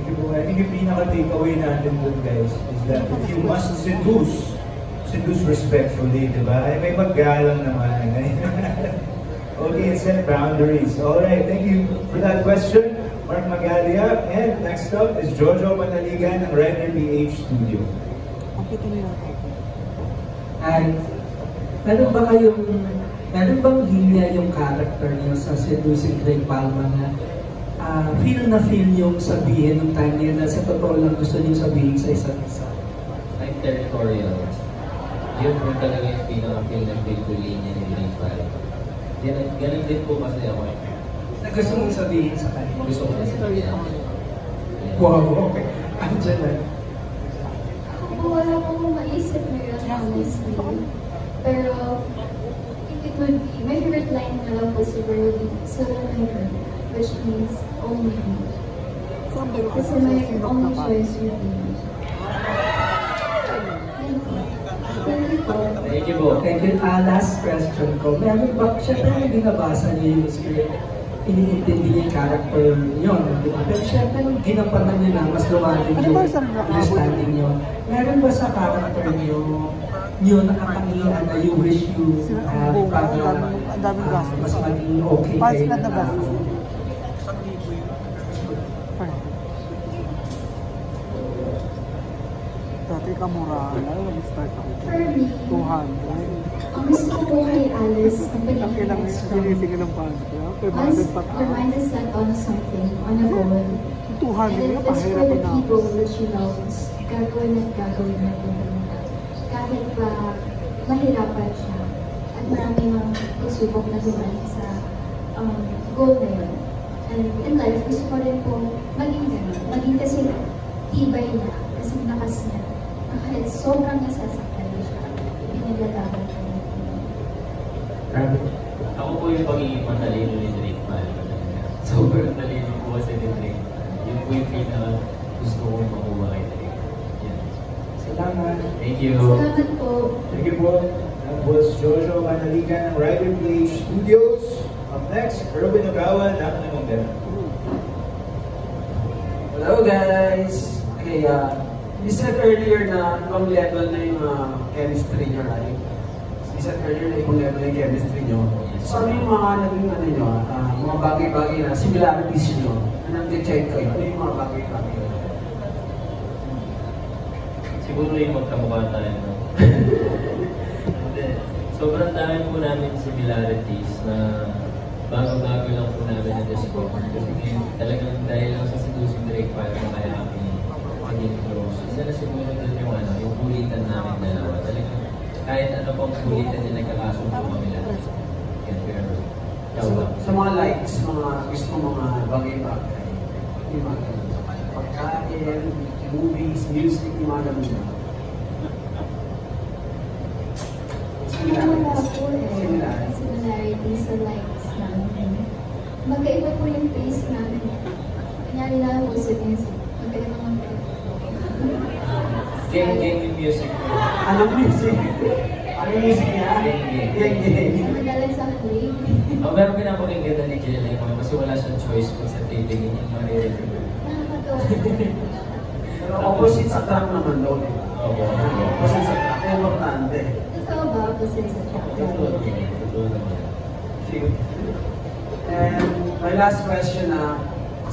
Thank you po. I think yung pinaka-takeaway natin dun, guys, is that if you must seduce respectfully, di ba? Ay, may paggalang naman. Okay, set boundaries. Alright, thank you for that question, Mark Magalia. And next up is Jojo Manaligan ng Rider PH Studio. And meron bang linya yung character niyo sa Seducing Craig Palma na feel yung sabihin ng time niya na sa totoo lang gusto niyo sabihin sa isa't isa? Like territorial. Yun po talaga yung pinaka-feel na feel ko linya ni Craig Palma. Ganun din po kasi ako eh. Na gusto mong sabihin sa kanya? Gusto ko na sabihin. Wow, okay. Andiyan na. Ako wala akong maisip ngayon, honestly. Pero, if it would be, my favorite line na lang po siguro would be, surrender, which means only me. Kasi my only choice would be me. Thank you po. Thank you. Last question ko. Meron ba, syempre hindi nabasa niyo yung script, iniintindi niya yung character yun, di ba? Pero syempre nung ginampanan niyo na, mas lumalim yung understanding niyo. Meron ba sa character niyo nakatangian na you wish you have para mas maging okay kayo na tao? Dati ka mura, nag-start ako. For me, 200. ang gusto ko po kay Alice, ang pagiging Kailangan sinisingin ng fans ko. once your mind is set on something, on a goal, and 200 if nga, it's for pahirapan the na ako. people that she loves, gagawin at gagawin niya po talaga. Kahit pa mahirapan siya, at maraming mga pagsubok na dumaan sa goal na yun. And in life, gusto ko rin po maging gano'n. Maging kasi tibay niya, kasi lakas niya. Kahit sobrang nasasaktan niya siya, pinaglalaban niya. Ako po yung pagiging matalino ni Drake Palma. Sobrang talino po kasi ni Drake. Yun po yung gusto kong makuha kay Drake. Yan. Salamat. Thank you. Salamat po. Thank you po. That was Jojo Manaligan ng Rider PH Studios. Up next, Erwin Ogawa ng Namongera. Hello guys! Okay, you said earlier na ibang level na yung chemistry nyo, right? You said earlier na ibang level na yung chemistry nyo. So ano yung mga naging ano nyo, mga bagay-bagay na similarities nyo na nag-check kayo? Ano yung mga bagay-bagay? Siguro yung magkamukha tayo, no? Sobrang dami po namin similarities na bago-bago lang po namin na-discover. Kasi talagang dahil lang sa Seducing Drake Palma kaya kami maging close. Isa na siguro doon yung yung kulitan namin dalawa. Talagang kahit ano pang kulitan niya nagkakasundo kami lahat. Sa mga likes, mga gusto mga bagay-bagay, yung mga pagkain, movies, music, yung mga ganun. Wala po similarities sa likes namin. Magkaiba po yung taste namin. Kanyari lang po sa music. Magkaiba naman po. Game yung music. Anong music? Anong music niya? Game. Madalas sa play. Pero pinapakinggan na ni Jelly kasi wala siyang choice kung sa titingin yung maririnig. Nakakatawa. Pero opposite sa track naman daw, di ba? Oo. Opposite sa track, importante. Totoo ba? Opposite sa track? Totoo naman. And my last question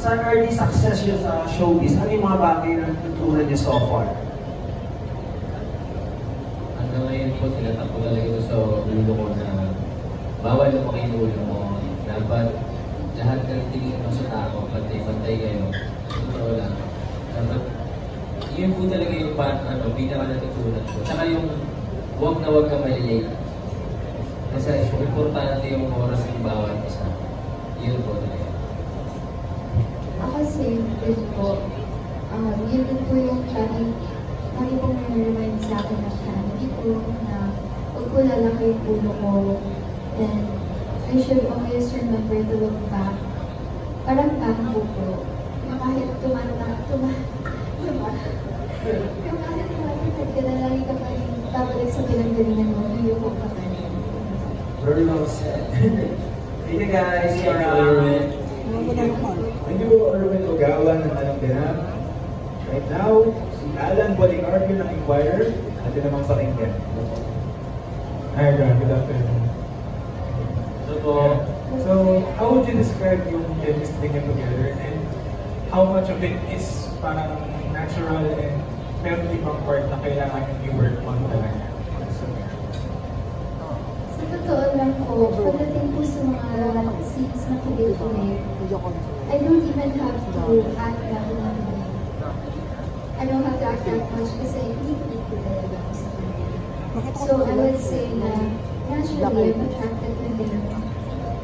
sa early success nyo sa showbiz, ano yung mga bagay na natutunan nyo so far? Hanggang ngayon po, tinatak ko talaga ito sa ulo ko na bawal lumaki yung ulo mo. Dapat lahat ng tingin mo sa tao, pantay-pantay kayo. Totoo lang. Dapat, yun po talaga yung pinaka natutunan ko. Tsaka yung huwag na huwag ka malilate. Kasi importante yung oras ng bawat isa. Yun po talaga. Ako same din po. Yun din po yung lagi pong nare-remind sa akin ng family ko na huwag ko lalaki yung ulo ko. And I should always remember to look back. Parang bangko po. Yung kahit tumatakad ka na lagi ka pa rin babalik sa pinanggalingan mo, hiyo ko pa pa rin. Very well said. Thank you guys. Thank you po, Erwin Ogawa ng Namongera. Right now, si Alan Policarpio ng Inquirer, at yun namang pakinggan. Hi, good afternoon. So, how would you describe yung chemistry niyo together and how much of it is parang natural and meron ibang part na kailangan yung i-work on talaga? Sa totoo lang po, pagdating po sa mga scenes na kilig-kilig, I don't even have to act that much. I don't have to act that much kasi hindi ko talaga ako sa kanya. So I would say na naturally I'm attracted to him.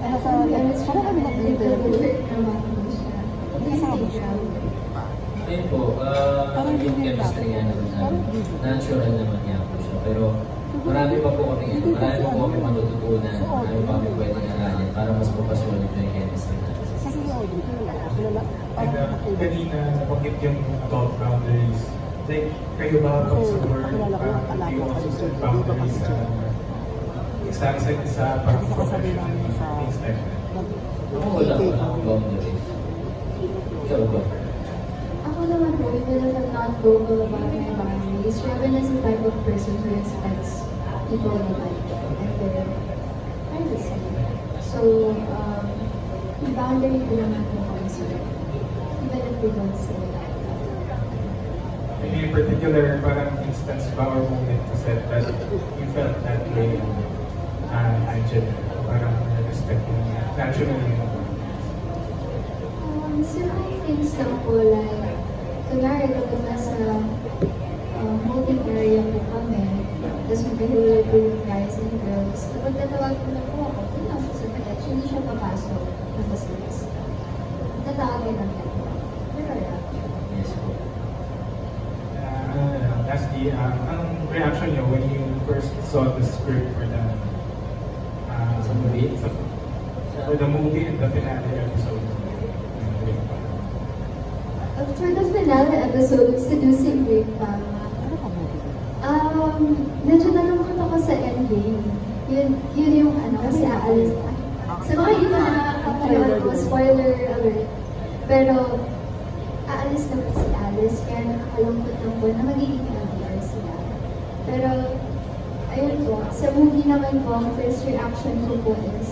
I was trying to work naman po siya. Ayun po, yung chemistry nga naman namin, natural naman niya po siya. Pero marami pa po kami matututunan, marami pa kami pwedeng aralin para mas mapasulit yung chemistry natin. And kanina nabanggit yung about boundaries. Like, kayo ba pag sa work, parang you also set boundaries sa isa't isa, parang professional, things like that? Ako wala boundaries. Ikaw ba? Ako naman po, even if I'm not vocal about my boundaries, Robin is the type of person who respects people in life and their privacy. So, may boundary ko naman po kami sila. Even if we don't say it. Any particular parang instance ba or moment to set that you felt that way, Angela? Parang respect mo naturally yung simple things lang po, like, kunwari kapag nasa moving area po kami, tapos magkahiwalay po yung guys and girls, kapag tatawag ko na po ako, yun lang po sa kanya, hindi siya papasok na basta-basta. Tatawagin lang yan. Pero yeah. Yes po. Lastly, anong reaction niyo when you first saw the script for the movie and the finale episode? For the finale episode of Seducing Great Mama, medyo nalungkot ako sa ending. Yun yung kasi aalis. Sa mga hindi pa nakakapanood ko, spoiler alert. Pero, aalis na po si Alice, kaya nakakalungkot lang po na magiging LDR sila. Pero, ayun po, sa movie naman po, ang first reaction ko po is,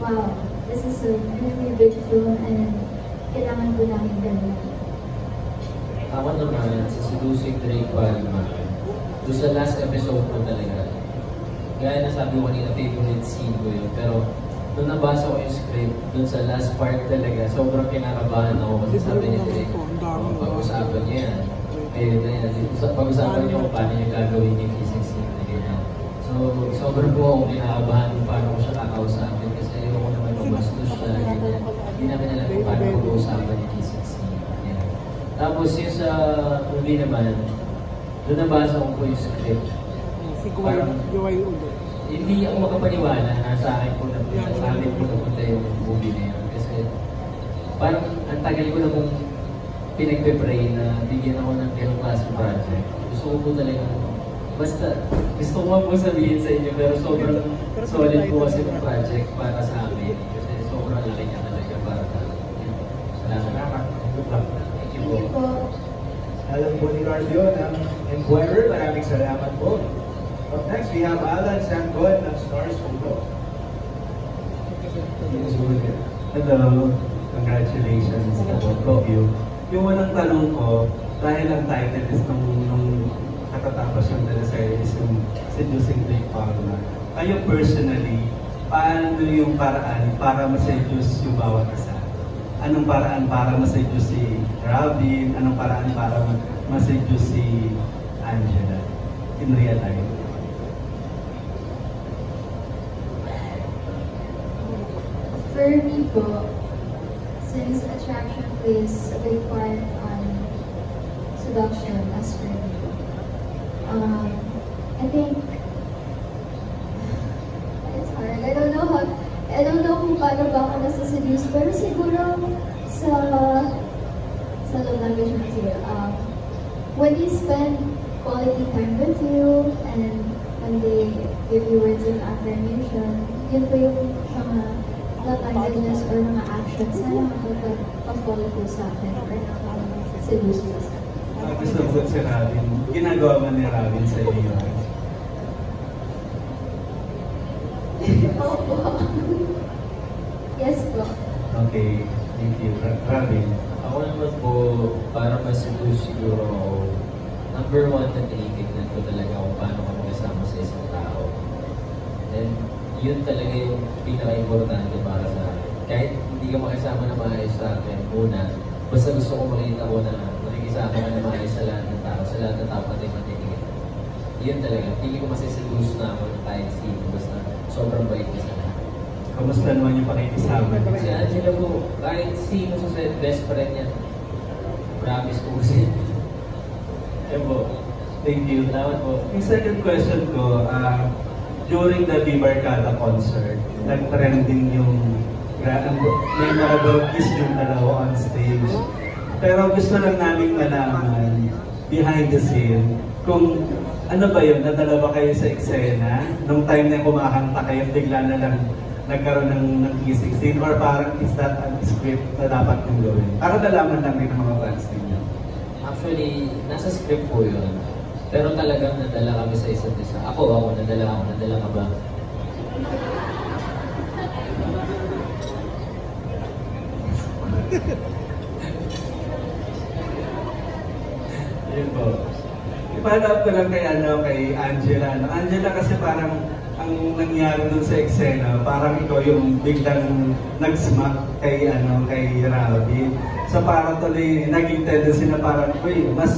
wow, this is a really big film and kailangan po namin ganun. Ako naman, sa Seducing Drake Palma, doon sa last episode ko talaga, gaya na sabi ko kanina, favorite scene ko yun. Pero, nung nabasa ko yung script, doon sa last part talaga, sobrang kinakabahan ako kasi sabi ni Drake, pag-usapan niya yan. Pag-usapan niyo kung paano niya gagawin yung kissing scene na ganyan. So, sobrang po akong kinakabahan kung paano ko siya kakausapin kasi ayoko naman mabastos siya, ganyan. Hindi namin alam kung paano pag-uusapan yung kissing scene. Ganyan. Tapos yung sa movie naman, doon nabasa ko po yung script. Parang, hindi ako makapaniwala na sa akin po napunta yung movie na yun. Kasi parang ang tagal ko na pong pinagpe-pray na bigyan ako ng ganong klaseng project. Gusto ko po talaga, basta gusto ko po sabihin sa inyo pero sobrang solid po kasi yung project para sa amin. Kasi sobrang laki niya talaga para sa amin. Salamat. Thank you po. Alan Policarpio ng Inquirer, maraming salamat po. Up next, we have Alan Sangod ng Stars Photo. Hello, congratulations to both of you. Yung unang tanong ko, dahil ang title is nung katatapos yung teleserye is yung Seducing Drake Palma. Kayo personally, paano yung paraan para ma-seduce yung bawat isa? Anong paraan para ma-seduce si Robin? Anong paraan para ma-seduce si Angela in real life? For me po, since attraction plays a big part on seduction as for me, I think it's hard. I don't know kung paano ba ako nasa-seduce, pero siguro sa love language material, when they spend quality time with you and when they give you words of affirmation, yun po yung mga love languages or mga actions na nakakapag-follow po sa akin or nakakapag-seduce po sa akin. gusto ko si Robin. Ginagawa man ni Robin sa iyo. Opo. Yes po. Okay, thank you. Robin. Ako naman po, para ma-seduce siguro ako, number one na tinitignan ko talaga kung paano ka magkasama sa isang tao. And yun talaga yung pinaka-importante para sa akin. Kahit hindi ka makisama na maayos sa akin, una, basta gusto ko makita ko na nakikisama ka na maayos sa lahat ng tao, sa lahat ng tao pati matigil. Yun talaga, hindi ko masiseduce na ako ng kahit sino, basta sobrang bait ka sa lahat. Kamusta naman yung pakikisama? Si Angela po, kahit sino sa best friend niya, promise ko kasi. Yan po. Thank you. Salamat po. Yung second question ko, during the Bibarkada concert, nag-trending yung memorable kiss yung dalawa on stage. Pero gusto lang namin malaman, behind the scene, kung ano ba yun, nadala ba kayo sa eksena? Nung time na kumakanta kayo, bigla na lang nagkaroon ng kissing scene, or parang is that a script na dapat kong gawin? Para nalaman lang rin ng mga fans ninyo. Actually, nasa script po yun. Pero talagang nadala kami sa isa't isa. Ako, nadala ka ba? Yun po. I-follow up ko lang kay Angela. Angela kasi parang ang nangyari dun sa eksena, parang ikaw yung biglang nag-smack kay Robin. So parang tuloy naging tendency na parang, uy, mas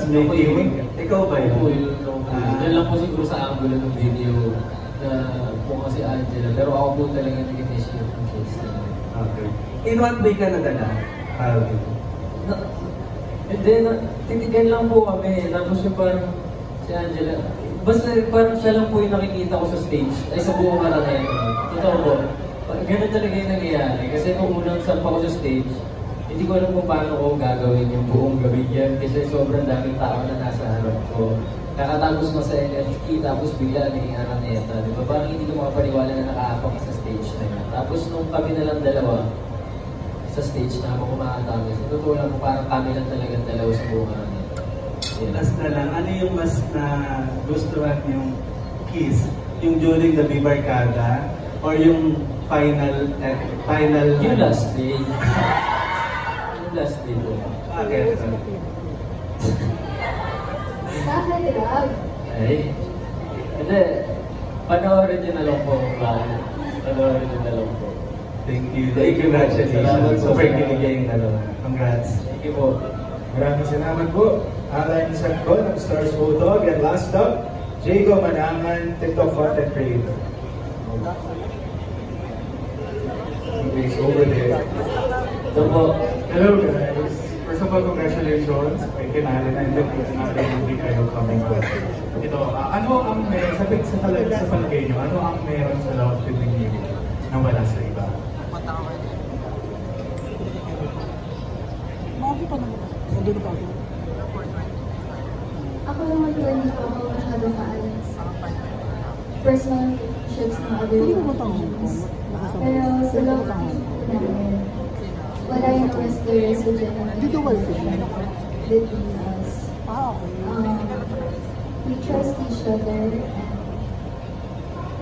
may feeling. Ikaw ba yun? Ako yun. Yan lang po siguro sa angulo ng video na po kasi Angela. Pero ako po talaga nag-initiate ng case. Okay. In what way ka nadala, Robin? And then, titigan lang po kami. Tapos yung parang si Angela, basta parang siya lang po yung nakikita ko sa stage, ay sa buong karanayan ko. Totoo po. Ganun talaga yung nangyayari. Kasi nung unang sampa ko sa stage, hindi ko alam kung paano ko gagawin yung buong gawin yan. Kasi sobrang daming tao na nasa harap ko. Kakatapos mo sa NFT, tapos bigla naging Araneta. Diba? Parang hindi ko makapaniwala na nakaapang sa stage na yun. Tapos nung kami na lang dalawa, sa stage na ako kumakatami. So, totoo lang po, parang kami lang talagang dalawa sa buong karanayan. Last na lang, ano yung mas na gustuhan yung kiss? Yung during the Bibarkada or yung final? Yung last day. Yung last day po. Bakit? Nakakahirap. Ay. Hindi. Panoorin niyo na lang po. Panoorin niyo na lang po. Thank you. Congratulations. Super kiligay yung dalawa. Congrats. Thank you po. Maraming salamat po. Alan Isangko ng Stars Photo. And last up, Jago Manangan, TikTok content creator. He's over there. Ito po. Hello guys. First of all, congratulations. Kay Kinala na natin hindi kayo coming back. Ito, ano ang meron sa palagay nyo? Ano ang meron sa love team ninyo na wala sa iba? Maki pa naman. Nandun pa ako. Ako naman po, hindi ko ako masyadong maalam sa personal relationships ng other Hindi mo matangin ko. humans. Pero sa love team po namin, what I know is there is a genuine Dito ba yun? connection between us. Okay. We trust each other and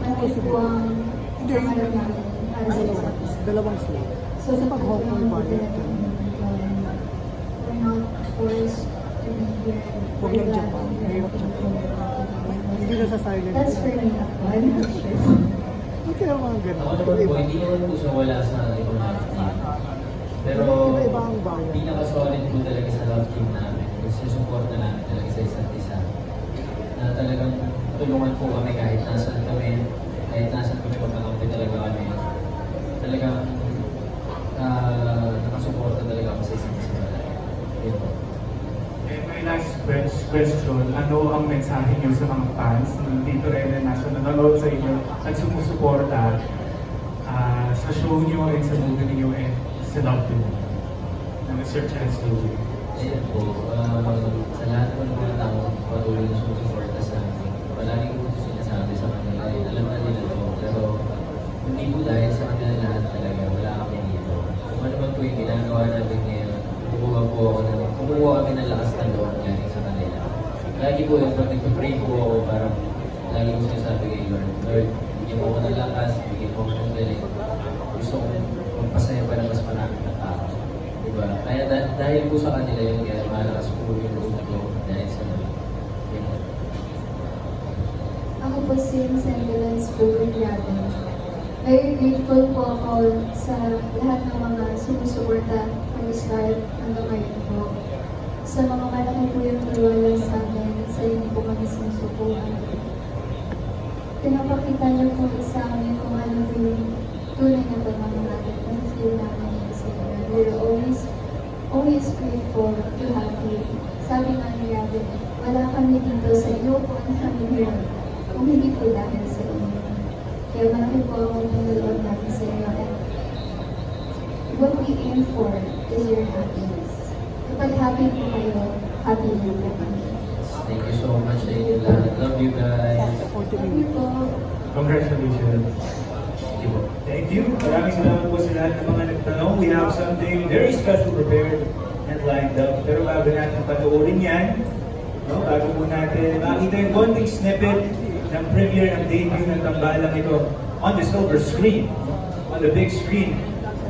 manay po ang pangarap namin para sa isa't isa. Dalawang sila. So sa pagkakataon po talaga we're not forced to be here. Huwag lang dyan pa. Mahirap dyan pa. Hindi na sa silent. That's for me. I'm not sure. Hindi kaya mga ganun. Ako naman po, hindi naman po siya wala sa ibang love team. Pero Iba-iba ang bayan. pinaka-solid po talaga sa love team namin. Kasi support na namin talaga sa isa't isa. Na talagang tulungan po kami kahit nasan kami magkakampi talaga kami. Talagang nakasuporta talaga ako sa isa't isa. Yun po. And my last question, ano ang mensahe niyo sa mga fans dito rin na nasa nanonood sa inyo at sumusuporta sa show niyo and sa movie niyo and sa love team na Mr. Chance Louie? Ayan po, sa lahat po ng mga tao patuloy na sumusuporta sa amin. Palagi ko po sinasabi sa kanila, alam na nila to, pero hindi po dahil sa kanila lahat talaga, wala kami dito. Kung ano man po yung ginagawa namin ngayon, bubuha po po ako na kumuha kami ng lakas ng loob galing sa kanila. Lagi po yung pag nag-pray po ako, parang lagi ko sinasabi kay Lord, Lord, bigyan mo ako ng lakas, bigyan mo ako ng galing. Gusto ko magpasaya pa na mas maraming na tao. Diba? Kaya dahil po sa kanila yun, kaya malakas po yung loob ko dahil sa Ako po si Sendelance po Grabe. Very grateful po ako sa lahat ng mga sumusuporta from the start hanggang ngayon po. Sa mga malaki po yung tiwala sa amin, sa inyo po kami sinusubukan. Pinapakita niyo po sa amin kung ano po yung tunay na pagmamahal ng feel namin sa inyo. We're always grateful to have you. Sabi nga ni Robin, wala kami dito sa iyo po ang kami ngayon. Kung hindi po dahil sa inyo. Kaya malaki po ang pinulog natin sa inyo. And what we aim for is your happiness. Kapag happy po kayo, happy din po kami. Thank you so much sa inyo lahat. Love you guys. Love you po. Congratulations. Thank you po. Thank you. Maraming salamat po sa lahat ng mga nagtanong. We have something very special prepared and lined up. Pero bago natin panoorin yan, no, bago po natin makita yung konting snippet ng premiere ng debut ng Tambalang ito on the silver screen, on the big screen.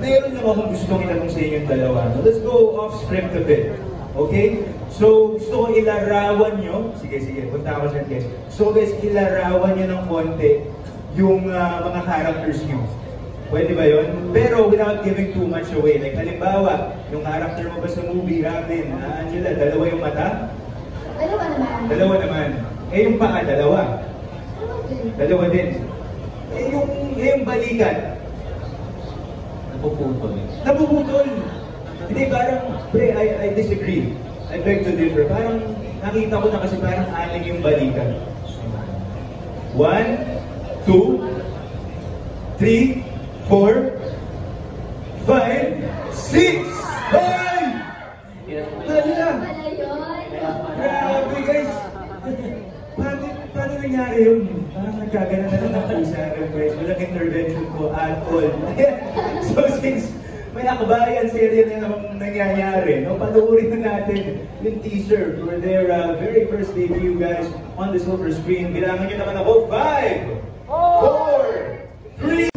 Mayroon lang akong gustong itanong sa inyong dalawa. No? Let's go off script a bit. Okay? So, gusto ko ilarawan nyo. Sige, punta ako dyan guys. So guys, ilarawan nyo ng konti yung mga characters nyo. Pwede ba yun? Pero without giving too much away. Like halimbawa, yung character mo ba sa movie, Robin, Angela, dalawa yung mata? Dalawa naman. Dalawa naman. Eh yung paa, dalawa. Dalawa din. Eh yung balikat. Napuputol. Napuputol! Hindi, parang, pre, I disagree. I beg to differ. Parang, nakita ko na kasi parang aling yung balikat. 1, 2, 3, 4, 5, 6! Hoy! Dala! Grabe guys! Paano nangyari yun? Parang nagkagana na lang ako sa guys. Walang intervention ko at all. So since may akabayan serye na yung nangyayari, no? Panoorin na natin yung teaser for their very first debut guys on the silver screen. Bilangan nyo naman ako. 5, 4, 3,